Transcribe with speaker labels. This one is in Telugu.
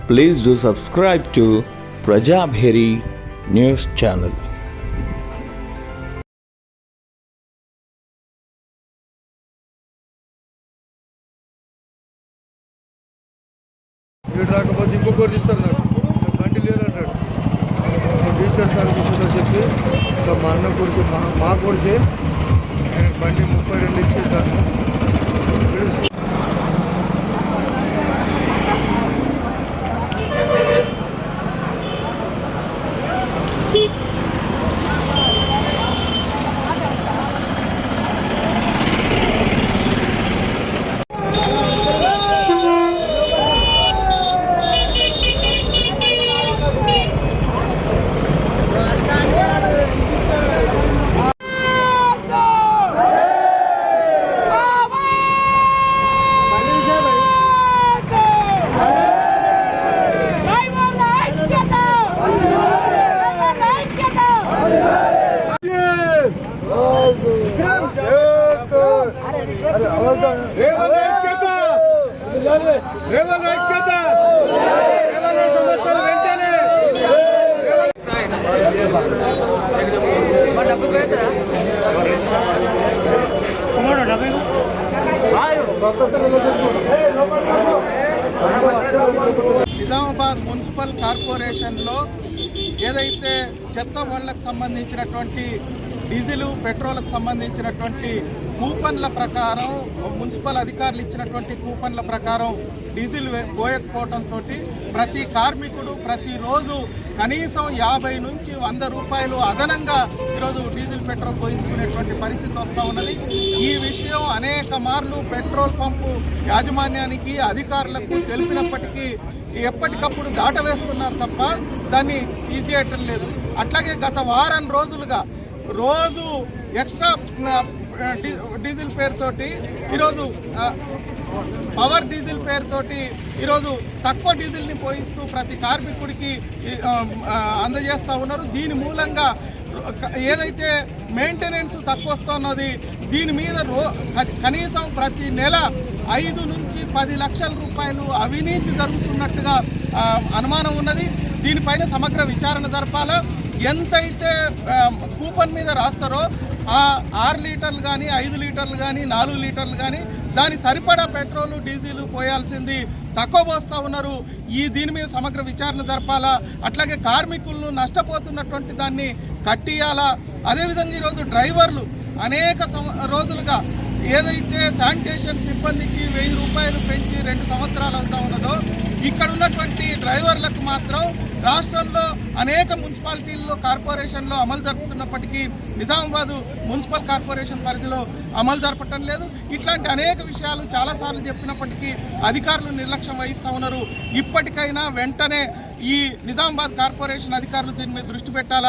Speaker 1: Please do subscribe to Prajabheri News Channel.
Speaker 2: రాకపోతే ఇంకొకటి ఇస్తారు నాకు బండి లేదంటాడు డీసెల్ సార్ కూర్చొని చెప్పి మా అన్న కొడుకు మా కొడితే బండి 32 ఇచ్చేసాను. నిజామాబాద్ మున్సిపల్ కార్పొరేషన్లో ఏదైతే చెత్త వాళ్ళకు సంబంధించినటువంటి డీజిల్ పెట్రోల్కి సంబంధించినటువంటి కూపన్ల ప్రకారం మున్సిపల్ అధికారులు ఇచ్చినటువంటి కూపన్ల ప్రకారం డీజిల్ పోయకపోవడంతో ప్రతి కార్మికుడు ప్రతిరోజు కనీసం 50 నుంచి 100 రూపాయలు అదనంగా ఈరోజు డీజిల్ పెట్రోల్ పోయించుకునేటువంటి పరిస్థితి వస్తూ ఉన్నది. ఈ విషయం అనేక మార్లు పెట్రోల్ పంపు యాజమాన్యానికి అధికారులకు తెలిపినప్పటికీ ఎప్పటికప్పుడు దాటవేస్తున్నారు తప్ప దాన్ని తీసేయటం లేదు. అట్లాగే గత వారం రోజులుగా రోజు ఎక్స్ట్రా డీజిల్ పేరుతోటి ఈరోజు పవర్ డీజిల్ పేరుతోటి ఈరోజు తక్కువ డీజిల్ని పోయిస్తూ ప్రతి కార్మికుడికి అందజేస్తూ ఉన్నారు. దీని మూలంగా ఏదైతే మెయింటెనెన్స్ తక్కువ వస్తున్నది దీని మీద కనీసం ప్రతి నెల 5 నుంచి 10 లక్షల రూపాయలు అవినీతి జరుగుతున్నట్టుగా అనుమానం ఉన్నది. దీనిపైన సమగ్ర విచారణ జరపాలా. ఎంతైతే కూపన్ మీద రాస్తారో ఆ 6 లీటర్లు కానీ 5 లీటర్లు కానీ 4 లీటర్లు కానీ దాని సరిపడా పెట్రోలు డీజిల్ పోయాల్సింది తక్కువ పోస్తూ ఉన్నారు. దీని మీద సమగ్ర విచారణ జరపాలా. అట్లాగే కార్మికులను నష్టపోతున్నటువంటి దాన్ని కట్టియాలా. అదేవిధంగా ఈరోజు డ్రైవర్లు అనేక రోజులుగా ఏదైతే శానిటేషన్ సిబ్బందికి 1000 రూపాయలు పెంచి 2 సంవత్సరాలు అవుతా ఉన్నదో ఇక్కడ ఉన్నటువంటి డ్రైవర్లకు మాత్రం రాష్ట్రంలో అనేక మున్సిపాలిటీల్లో కార్పొరేషన్లో అమలు జరుపుతున్నప్పటికీ నిజామాబాద్ మున్సిపల్ కార్పొరేషన్ పరిధిలో అమలు జరపటం లేదు. ఇట్లాంటి అనేక విషయాలు చాలాసార్లు చెప్పినప్పటికీ అధికారులు నిర్లక్ష్యం వహిస్తూ ఉన్నారు. ఇప్పటికైనా వెంటనే ఈ నిజామాబాద్ కార్పొరేషన్ అధికారులు దీని మీద దృష్టి పెట్టాలా.